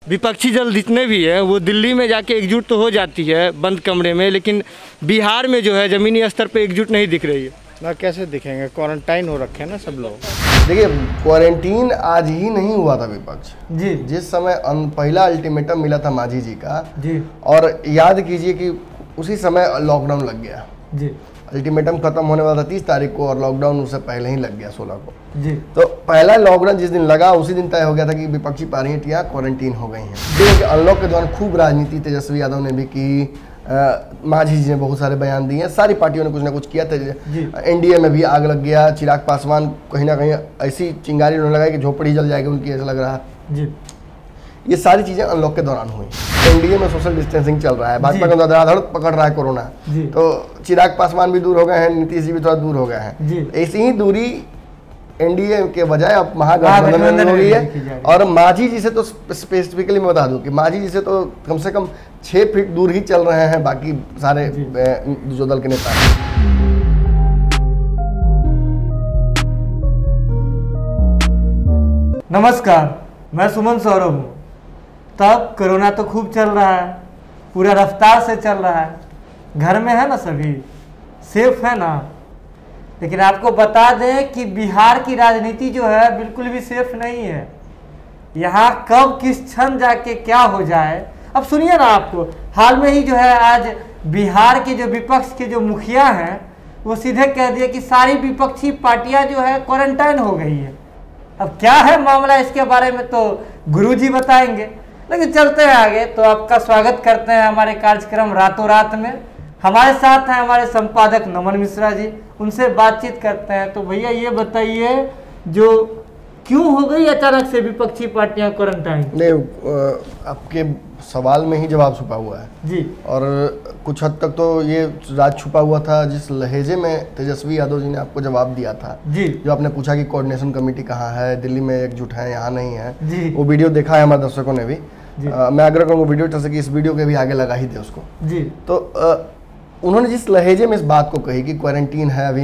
विपक्षी दल जितने भी हैं वो दिल्ली में जाके एकजुट तो हो जाती है बंद कमरे में, लेकिन बिहार में जो है ज़मीनी स्तर पे एकजुट नहीं दिख रही है ना। कैसे दिखेंगे, क्वारंटाइन हो रखे हैं ना सब लोग। देखिए, क्वारंटीन आज ही नहीं हुआ था विपक्ष जी। जिस समय पहला अल्टीमेटम मिला था मांझी जी का जी, और याद कीजिए कि उसी समय लॉकडाउन लग गया जी। अल्टीमेटम खत्म होने वाला था 30 तारीख को और लॉकडाउन उससे पहले ही लग गया 16 को जी। तो पहला लॉकडाउन जिस दिन लगा उसी दिन तय हो गया था कि विपक्षी पार्टियां क्वारंटीन हो गई हैं। अनलॉक के दौरान खूब राजनीति तेजस्वी यादव ने भी की, मांझी जी ने बहुत सारे बयान दिए, सारी पार्टियों ने कुछ ना कुछ किया था। एनडीए में भी आग लग गया, चिराग पासवान कहीं ना कहीं ऐसी चिंगारी उन्होंने लगाई कि झोपड़ी जल जाएगी उनकी, ऐसा लग रहा जी। ये सारी चीजें अनलॉक के दौरान हुई। एनडीए में सोशल डिस्टेंसिंग चल रहा है, भाजपा का धड़ाधड़ पकड़ रहा है कोरोना, तो चिराग पासवान भी दूर हो गए हैं, नीतीश जी भी थोड़ा दूर हो गए हैं। ऐसी ही दूरी एनडीए के बजाय अब महागठबंधन में हो गई है। और मांझी जी से तो स्पेसिफिकली मैं बता दूं कि मांझी जी से तो कम से कम 6 फीट दूर ही चल रहे हैं बाकी सारे जो दल के नेता हैं। नमस्कार, मैं सुमन सौरभ हूँ। तब कोरोना तो खूब चल रहा है, पूरा रफ्तार से चल रहा है। घर में है ना, सभी सेफ है ना। लेकिन आपको बता दें कि बिहार की राजनीति जो है बिल्कुल भी सेफ नहीं है। यहाँ कब किस क्षण जाके क्या हो जाए। अब सुनिए ना, आपको हाल में ही जो है आज बिहार के जो विपक्ष के जो मुखिया हैं वो सीधे कह दिए कि सारी विपक्षी पार्टियां जो है क्वारंटाइन हो गई है। अब क्या है मामला, इसके बारे में तो गुरुजी बताएंगे। लेकिन चलते हैं आगे। तो आपका स्वागत करते हैं हमारे कार्यक्रम रातों रात में। हमारे साथ हैं हमारे संपादक नमन मिश्रा जी, उनसे बातचीत करते हैं। तो भैया ये बताइए, जो क्यों हो गई अचानक से विपक्षी पार्टियां क्वारंटाइन? नहीं, आपके सवाल में ही जवाब छुपा हुआ है जी। और कुछ हद तक तो ये राज छुपा हुआ था जिस लहजे में तेजस्वी यादव जी ने आपको जवाब दिया था जी। जो आपने पूछा कि कोऑर्डिनेशन कमेटी कहाँ है, दिल्ली में एकजुट है, यहाँ नहीं है जी। वो वीडियो देखा है हमारे दर्शकों ने भी। मैं आग्रह करूँगा वीडियो जैसे कि इस वीडियो के भी आगे लगा ही दे उसको जी। तो उन्होंने जिस लहजे में इस बात को कही कि क्वारंटीन है, अभी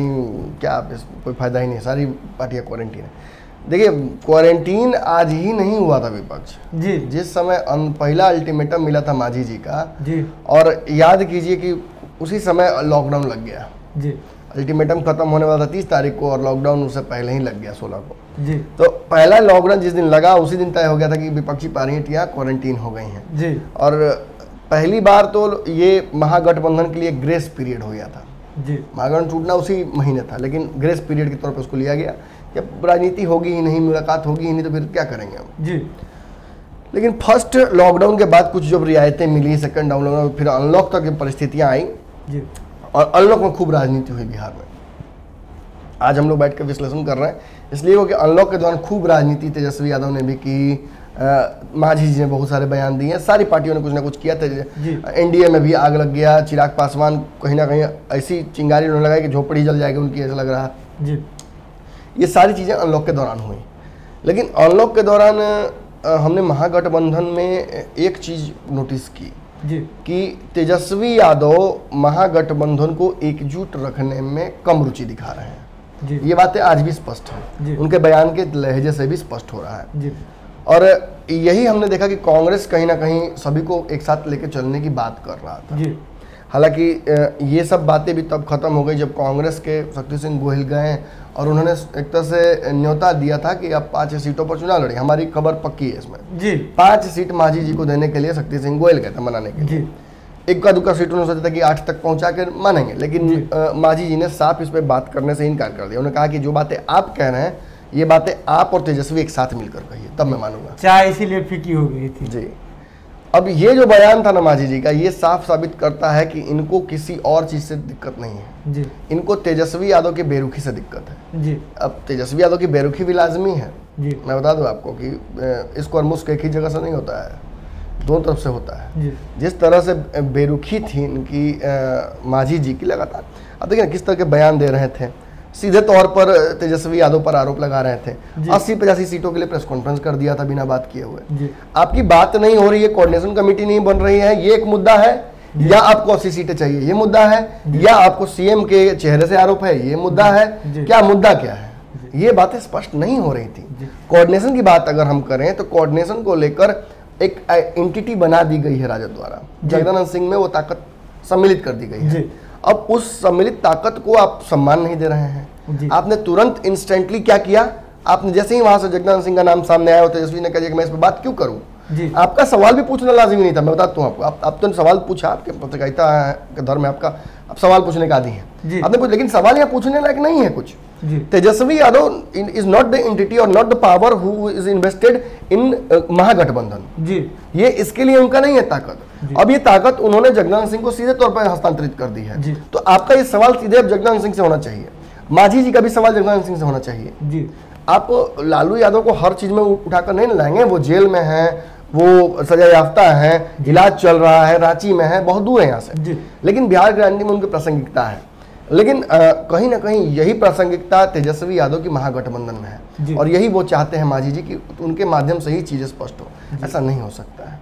क्या कोई फायदा ही नहीं, सारी पार्टियां क्वारंटीन है। देखिए, क्वारंटीन आज ही नहीं हुआ था विपक्ष जी। जिस समय पहला अल्टीमेटम मिला था मांझी जी का जी। और याद कीजिए कि उसी समय लॉकडाउन लग गया जी। अल्टीमेटम खत्म होने वाला था 30 तारीख को और लॉकडाउन उससे पहले ही लग गया 16 को जी। तो पहला लॉकडाउन जिस दिन लगा उसी दिन तय हो गया था कि विपक्षी पार्टियां क्वारंटीन हो गई हैं जी। और पहली बार तो ये महागठबंधन के लिए ग्रेस पीरियड हो गया था जी। महागठबंधन टूटना उसी महीने था, लेकिन ग्रेस पीरियड के तौर पर उसको लिया गया। जब राजनीति होगी ही नहीं, मुलाकात होगी ही नहीं, तो फिर क्या करेंगे हम जी। लेकिन फर्स्ट लॉकडाउन के बाद कुछ जब रियायतें मिली, सेकंड लॉकडाउन, फिर अनलॉक तक परिस्थितियां आई जी। और अनलॉक में खूब राजनीति हुई बिहार में। आज हम लोग बैठ कर विश्लेषण कर रहे हैं इसलिए वो कि अनलॉक के दौरान खूब राजनीति तेजस्वी यादव ने भी की, मांझी जी ने बहुत सारे बयान दिए, सारी पार्टियों ने कुछ ना कुछ किया था। एनडीए में भी आग लग गया, चिराग पासवान कहीं ना कहीं ऐसी चिंगारी उन्होंने लगाई कि झोपड़ी जल जाएगी उनकी, ऐसा लग रहा जी। ये सारी चीज़ें अनलॉक के दौरान हुई। लेकिन अनलॉक के दौरान हमने महागठबंधन में एक चीज़ नोटिस की जी। कि तेजस्वी यादव महागठबंधन को एकजुट रखने में कम रुचि दिखा रहे हैं जी। ये बातें आज भी स्पष्ट है, उनके बयान के लहजे से भी स्पष्ट हो रहा है जी। और यही हमने देखा कि कांग्रेस कहीं ना कहीं सभी को एक साथ लेकर चलने की बात कर रहा था जी। हालांकि ये सब बातें भी तब खत्म हो गई जब कांग्रेस के शक्ति सिंह गोहिल गए और उन्होंने एक तरह से न्योता दिया था कि आप 5 सीटों पर चुनाव लड़ेंगे। हमारी खबर पक्की है इसमें जी। 5 सीट मांझी जी को देने के लिए शक्ति सिंह गोहिल गए थे मनाने के लिए। इक्का दुक्का सीट उन्होंने सोचा था कि 8 तक पहुंचा कर मानेंगे, लेकिन मांझी जी ने साफ इस पर बात करने से इनकार कर दिया। उन्होंने कहा कि जो बातें आप कह रहे हैं ये बातें आप और तेजस्वी एक साथ मिलकर कहिए, तब मैं मानूंगा। चाय इसीलिए फीकी हो गई थी जी। अब ये जो बयान था ना मांझी जी का, ये साफ साबित करता है कि इनको किसी और चीज से दिक्कत नहीं है जी। इनको तेजस्वी यादव की बेरुखी से दिक्कत है जी। अब तेजस्वी यादव की बेरुखी भी लाजमी है जी। मैं बता दूं आपको कि इसको और मुस्क एक ही जगह से नहीं होता है, दोनों तरफ से होता है जी। जिस तरह से बेरुखी थी इनकी मांझी जी की लगातार, अब देखिए किस तरह के बयान दे रहे थे, सीधे तौर पर तेजस्वी यादव पर आरोप लगा रहे थे। 80-85 सीटों के लिए प्रेस कॉन्फ्रेंस कर दिया था बिना बात किए हुए। आपकी बात नहीं हो रही है, कोऑर्डिनेशन कमेटी नहीं बन रही है, ये एक मुद्दा है, या आपको 80 सीटें चाहिए ये मुद्दा है, या आपको सीएम के चेहरे से आरोप है ये मुद्दा है, क्या मुद्दा क्या है? ये बातें स्पष्ट नहीं हो रही थी। कोऑर्डिनेशन की बात अगर हम करें तो कोऑर्डिनेशन को लेकर एक एंटिटी बना दी गई है राजद द्वारा, जगदानंद सिंह में वो ताकत सम्मिलित कर दी गई है। अब उस सम्मिलित ताकत को आप सम्मान नहीं दे रहे हैं। आपने तुरंत इंस्टेंटली क्या किया, आपने जैसे ही वहां से जगदानंद सिंह का नाम सामने आया, तेजस्वी ने कहा कि मैं इस पर बात क्यों करूं, आपका सवाल भी पूछना लाजिमी नहीं था। मैं बताता हूँ आपको, आप तो सवाल पूछा, आपके पत्रकारिता का धर्म है आपका, आप सवाल पूछने का आदी हैं आपने पूछा, लेकिन सवाल यहाँ पूछने लायक नहीं है कुछ। Tejashwi Yadav is not the entity और not the power who is invested in Mahagathbandhan, ये इसके लिए उनका नहीं है ताकत। अब ये ताकत उन्होंने जगदानंद सिंह को सीधे तौर पर हस्तांतरित कर दी है। तो आपका ये सवाल सीधे अब जगदानंद सिंह से होना चाहिए, मांझी जी का भी सवाल जगदानंद सिंह से होना चाहिए। आप लालू यादव को हर चीज में उठाकर नहीं लाएंगे, वो जेल में है, वो सजा याफ्ता है, इलाज चल रहा है, रांची में है, बहुत दूर है यहाँ से, लेकिन बिहार ग्रांडी में उनकी प्रासंगिकता है। लेकिन कहीं ना कहीं यही प्रासंगिकता तेजस्वी यादव की महागठबंधन में है, और यही वो चाहते हैं मांझी जी की उनके माध्यम से ही चीजें स्पष्ट हो। ऐसा नहीं हो सकता है।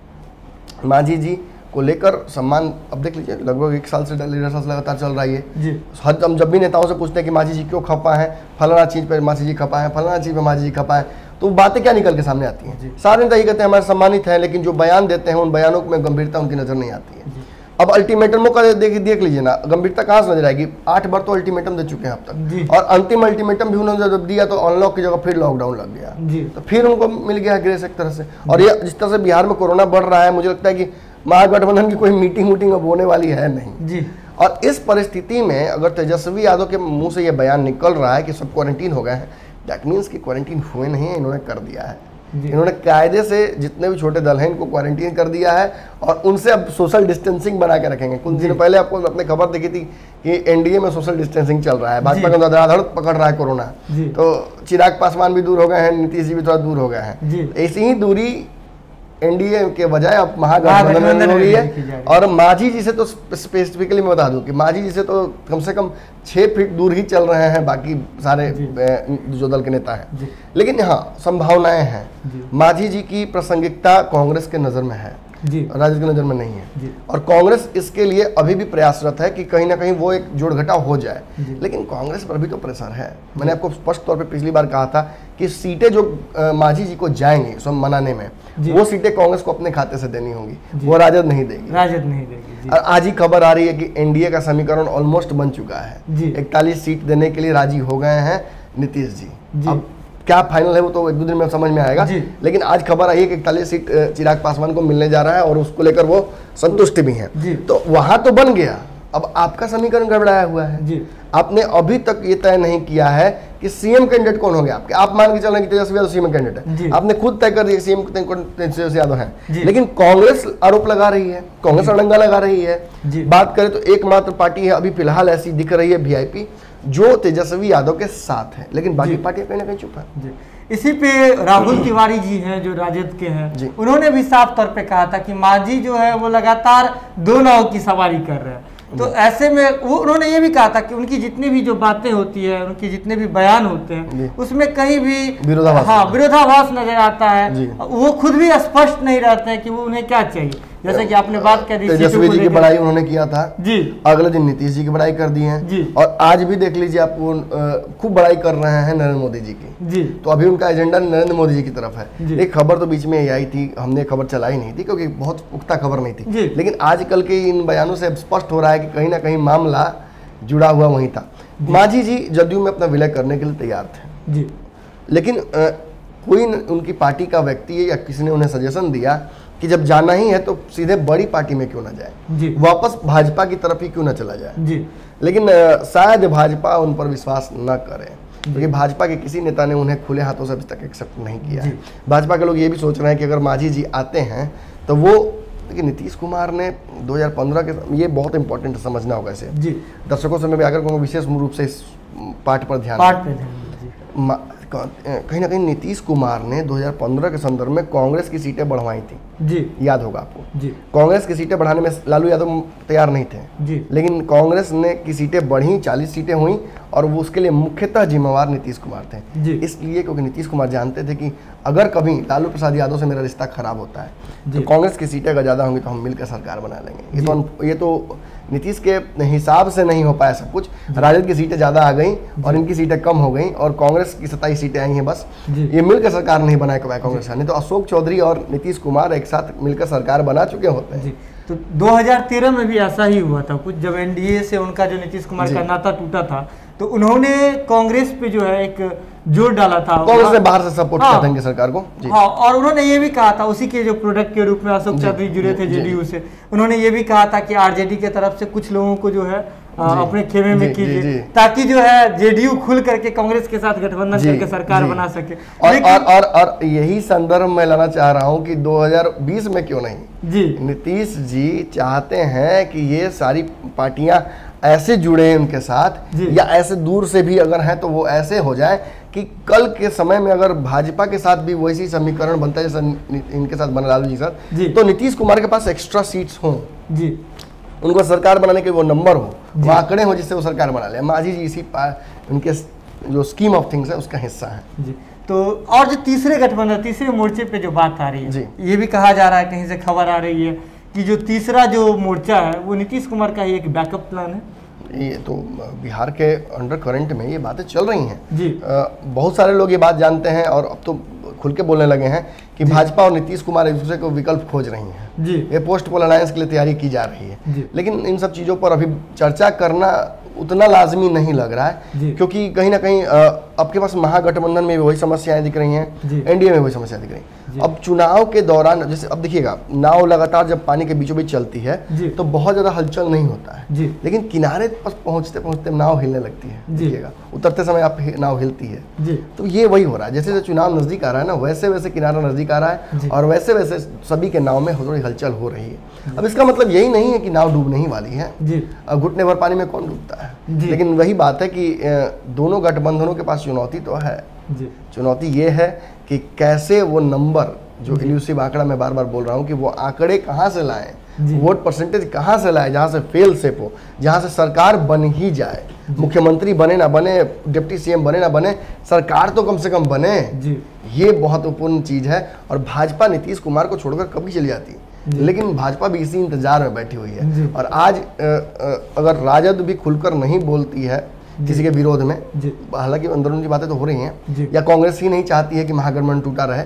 मांझी जी को लेकर सम्मान, अब देख लीजिए लगभग 1 साल से लगातार चल रहा है ये। हम जब भी नेताओं से पूछते हैं कि मांझी जी क्यों खपा है, फलाना चीज पे मांझी जी खपा है, फलाना चीज पे मांझी जी खपा है, तो बातें क्या निकल के सामने आती हैं। सारे नेता ये कहते हैं हमारे सम्मानित हैं, लेकिन जो बयान देते हैं उन बयानों में गंभीरता उनकी नजर नहीं आती है। अब अल्टीमेटम का देख लीजिए ना, गंभीरता कहाँ से नजर आएगी। 8 बार तो अल्टीमेटम दे चुके हैं अब तक, और अंतिम अल्टीमेटम भी उन्होंने जब दिया तो अनलॉक की जगह फिर लॉकडाउन लग गया, तो फिर उनको मिल गया ग्रेस एक तरह से। और ये जिस तरह से बिहार में कोरोना बढ़ रहा है, मुझे लगता है कि महागठबंधन की कोई मीटिंग अब होने वाली है नहीं। और इस परिस्थिति में अगर तेजस्वी यादव के मुंह से ये बयान निकल रहा है कि सब क्वारंटीन हो गए हैं, दैट मीन्स कि क्वारंटीन हुए नहीं है, इन्होंने कर दिया है। इन्होंने कायदे से जितने भी छोटे दल हैं इनको क्वारंटीन कर दिया है, और उनसे अब सोशल डिस्टेंसिंग बना के रखेंगे। कुछ दिन पहले आपको अपने खबर देखी थी कि एनडीए में सोशल डिस्टेंसिंग चल रहा है, भाजपा का धड़ाधड़ पकड़ रहा है कोरोना, तो चिराग पासवान भी दूर हो गए हैं, नीतीश जी भी थोड़ा दूर हो गए हैं। ऐसी ही दूरी एनडीए के बजाय अब महागठबंधन में हो गई है। और मांझी जी से तो स्पेसिफिकली मैं बता दूं कि मांझी जी से तो कम से कम 6 फीट दूर ही चल रहे हैं बाकी सारे जो दल के नेता हैं। लेकिन हाँ, संभावनाएं हैं। मांझी जी की प्रासंगिकता कांग्रेस के नजर में है, राजद की नजर में नहीं है, और कांग्रेस इसके लिए अभी भी प्रयासरत है कि कहीं ना कहीं वो एक जोड़ घटाव हो जाए। लेकिन कांग्रेस पर भी तो प्रेशर है। मैंने आपको स्पष्ट तौर पे पिछली बार कहा था कि सीटें जो मांझी जी को जाएंगी सब मनाने में, वो सीटें कांग्रेस को अपने खाते से देनी होंगी, वो राजद नहीं देगी। और आज ही खबर आ रही है कि एनडीए का समीकरण ऑलमोस्ट बन चुका है, 41 सीट देने के लिए राजी हो गए हैं नीतीश जी। अब क्या फाइनल है वो तो 1-2 दिन में समझ में आएगा, लेकिन आज खबर आई है कि 41 सीट चिराग पासवान को मिलने जा रहा है, और उसको लेकर वो संतुष्ट भी हैं। तो वहां तो बन गया, अब आपका समीकरण गड़बड़ाया हुआ है। आपने अभी तक ये तय नहीं किया है कि सीएम कैंडिडेट कौन हो गया आपके। आप मान के चल रहे हैं कि तेजस्वी यादव सीएम कैंडिडेट है, आपने खुद तय कर दिया सीएम तेजस्वी यादव है, लेकिन कांग्रेस आरोप लगा रही है, कांग्रेस अड़ंगा लगा रही है। बात करें तो एकमात्र पार्टी है अभी फिलहाल ऐसी दिख रही है वीआईपी, जो तेजस्वी यादव के साथ है, लेकिन बाकी पार्टियां कहीं ना कहीं चुप है। इसी पे राहुल तिवारी जी हैं जो राजद के हैं, उन्होंने भी साफ तौर पे कहा था कि मांझी जो है वो लगातार 2 नाव की सवारी कर रहे हैं। तो ऐसे में वो उन्होंने ये भी कहा था कि उनकी जितनी भी जो बातें होती है, उनके जितने भी बयान होते हैं, उसमें कहीं भी विरोधाभास नजर आता है। वो खुद भी स्पष्ट नहीं रहते हैं कि वो उन्हें क्या चाहिए। जैसे कि आपने बात कर दी तेजस्वी जी की बड़ाई उन्होंने किया था जी, अगले दिन नीतीश जी की बड़ाई कर दी है, और आज भी देख लीजिए आप खूब बड़ाई कर रहे हैं नरेंद्र मोदी जी की जी। तो अभी उनका एजेंडा नरेंद्र मोदी जी की तरफ है। एक खबर तो बीच में आई थी, हमने खबर चलाई नहीं थी क्योंकि बहुत पुख्ता खबर नहीं थी, लेकिन आजकल के इन बयानों से स्पष्ट हो रहा है कि कहीं ना कहीं मामला जुड़ा हुआ वहीं था। मांझी जी जदयू में अपना विलय करने के लिए तैयार थे जी, लेकिन कोई उनकी पार्टी का व्यक्ति या किसी ने उन्हें सजेशन दिया कि जब जाना ही है तो सीधे बड़ी पार्टी में क्यों ना जाए, वापस भाजपा की तरफ ही क्यों ना चला जाए जी। लेकिन शायद भाजपा उन पर विश्वास न करे, क्योंकि भाजपा के किसी नेता ने उन्हें खुले हाथों से अभी तक एक्सेप्ट नहीं किया है। भाजपा के लोग ये भी सोच रहे हैं कि अगर मांझी जी आते हैं तो वो, लेकिन नीतीश कुमार ने 2015 के, ये बहुत इंपॉर्टेंट समझना होगा इसे जी, दर्शकों से मैं भी आकर कहूँगा विशेष रूप से इस पार्ट पर ध्यान। कहीं ना कहीं नीतीश कुमार ने 2015 के संदर्भ में कांग्रेस की सीटें बढ़वाई थी जी, याद होगा आपको जी। कांग्रेस की सीटें बढ़ाने में लालू यादव तैयार नहीं थे जी, लेकिन कांग्रेस ने की सीटें बढ़ी, 40 सीटें हुई, और वो उसके लिए मुख्यतः जिम्मेवार नीतीश कुमार थे जी। इसलिए क्योंकि नीतीश कुमार जानते थे कि अगर कभी लालू प्रसाद यादव से मेरा रिश्ता खराब होता है तो कांग्रेस की सीटें अगर ज़्यादा होंगी तो हम मिलकर सरकार बना लेंगे। ये तो नीतीश के हिसाब से नहीं हो पाया सब कुछ, राजद की सीटें ज़्यादा आ गई और इनकी सीटें कम हो गई, और कांग्रेस की 27 सीटें आई हैं बस, ये मिलकर सरकार नहीं बना पाया कांग्रेस ने। तो अशोक चौधरी और नीतीश कुमार एक साथ मिलकर सरकार बना चुके होते हैं। जी, तो 2013 में भी ऐसा ही हुआ था कुछ, जब एनडीए से उनका जो नीतीश कुमार का नाता टूटा था, तो उन्होंने कांग्रेस पे जो है एक जोर डाला था, कांग्रेस ने बाहर से सपोर्ट किया था इनकी सरकार को। हाँ, और उन्होंने ये भी कहा था, उसी के जो प्रोडक्ट के रूप में अशोक चौधरी जुड़े थे जेडीयू से, उन्होंने ये भी कहा था कि आरजेडी के तरफ से कुछ लोगों को जो है अपने खेमे में कीजिए, ताकि जो है जेडीयू खुल करके कांग्रेस के साथ गठबंधन करके सरकार बना सके। और यही संदर्भ में लाना चाह रहा हूं कि 2020 में क्यों नहीं जी नीतीश जी चाहते हैं कि ये सारी पार्टियां ऐसे जुड़े उनके साथ, या ऐसे दूर से भी अगर हैं तो वो ऐसे हो जाए कि कल के समय में अगर भाजपा के साथ भी वैसी समीकरण बनता है जैसा इनके साथ बना लालू जी के साथ, तो नीतीश कुमार के पास एक्स्ट्रा सीट्स हों जी, उनको सरकार बनाने के वो नंबर हो, वो आंकड़े हो जिससे वो सरकार बना ले। मांझी जी इसी उनके जो स्कीम ऑफ थिंग्स है उसका हिस्सा है जी। तो और जो तीसरे गठबंधन, तीसरे मोर्चे पे जो बात आ रही है, ये भी कहा जा रहा है, कहीं से खबर आ रही है कि जो तीसरा जो मोर्चा है वो नीतीश कुमार का ही एक बैकअप प्लान है। ये तो बिहार के अंडर करंट में ये बातें चल रही हैं जी। बहुत सारे लोग ये बात जानते हैं और अब तो खुल के बोलने लगे हैं कि भाजपा और नीतीश कुमार एक दूसरे को विकल्प खोज रही हैं जी। ये पोस्ट पोल अलायंस के लिए तैयारी की जा रही है, लेकिन इन सब चीज़ों पर अभी चर्चा करना उतना लाजमी नहीं लग रहा है, क्योंकि कहीं ना कहीं आपके पास महागठबंधन में भी वही समस्याएं दिख रही हैं, एनडीए में वही समस्याएं दिख रही हैं। अब चुनाव के दौरान जैसे अब देखिएगा, नाव लगातार जब पानी के बीचों बीच चलती है तो बहुत ज्यादा हलचल नहीं होता है, लेकिन किनारे पर पहुंचते पहुंचते नाव हिलने लगती है। देखिएगा उतरते समय आप नाव हिलती है, तो ये वही हो रहा है। जैसे जैसे चुनाव नजदीक आ रहा है ना, वैसे वैसे किनारा नजदीक आ रहा है और वैसे वैसे सभी के नाव में थोड़ी हलचल हो रही है। अब इसका मतलब यही नहीं है कि नाव डूबने ही वाली है, घुटने भर पानी में कौन डूबता है, लेकिन वही बात है कि दोनों गठबंधनों के पास चुनौती तो है। चुनौती ये है कि कैसे वो नंबर, जो इल्यूसिव आंकड़ा मैं बार बार बोल रहा हूँ, कि वो आंकड़े कहाँ से लाएं, वोट परसेंटेज कहाँ से लाएं जहाँ से फेल सेफ हो, जहाँ से सरकार बन ही जाए। मुख्यमंत्री बने ना बने, डिप्टी सीएम बने ना बने, सरकार तो कम से कम बने। ये बहुत महत्वपूर्ण चीज़ है। और भाजपा नीतीश कुमार को छोड़कर कभी चली जाती, लेकिन भाजपा भी इसी इंतजार में बैठी हुई है। और आज अगर राजद भी खुलकर नहीं बोलती है किसी के विरोध में, हालांकि अंदरूनी बातें तो हो रही हैं, या कांग्रेस ही नहीं चाहती है कि महागठबंधन टूटा रहे,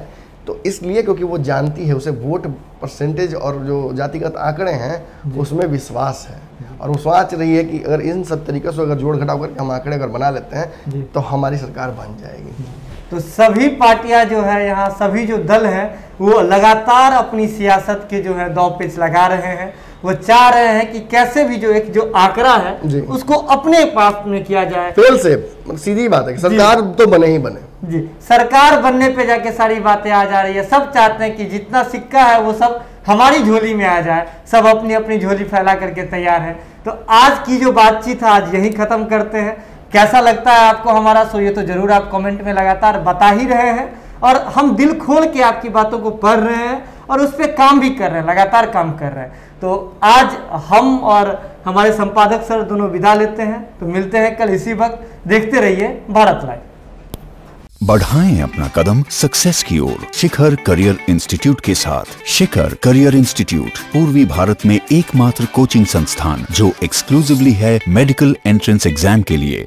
तो इसलिए क्योंकि वो जानती है, उसे वोट परसेंटेज और जो जातिगत आंकड़े हैं उसमें विश्वास है, और वो सोच रही है कि अगर इन सब तरीक़ों से अगर जोड़ घटाव करके हम आंकड़े अगर बना लेते हैं तो हमारी सरकार बन जाएगी। तो सभी पार्टियां जो है यहाँ, सभी जो दल हैं वो लगातार अपनी सियासत के जो है दांव पेच लगा रहे हैं। वो चाह रहे हैं कि कैसे भी जो आंकड़ा है उसको अपने पास में किया जाए। फेल सेफ, सीधी बात है कि सरकार तो बने ही बने जी। सरकार बनने पे जाके सारी बातें आ जा रही है। सब चाहते हैं कि जितना सिक्का है वो सब हमारी झोली में आ जाए, सब अपनी अपनी झोली फैला करके तैयार है। तो आज की जो बातचीत है आज यही खत्म करते हैं। कैसा लगता है आपको हमारा शो, ये तो जरूर आप कमेंट में लगातार बता ही रहे हैं, और हम दिल खोल के आपकी बातों को पढ़ रहे हैं और उस पर काम भी कर रहे हैं, लगातार काम कर रहे हैं। तो आज हम और हमारे संपादक सर दोनों विदा लेते हैं, तो मिलते हैं कल इसी वक्त। देखते रहिए भारत लाइव। बढ़ाएं अपना कदम सक्सेस की ओर शिखर करियर इंस्टीट्यूट के साथ। शिखर करियर इंस्टीट्यूट पूर्वी भारत में एकमात्र कोचिंग संस्थान जो एक्सक्लूसिवली है मेडिकल एंट्रेंस एग्जाम के लिए।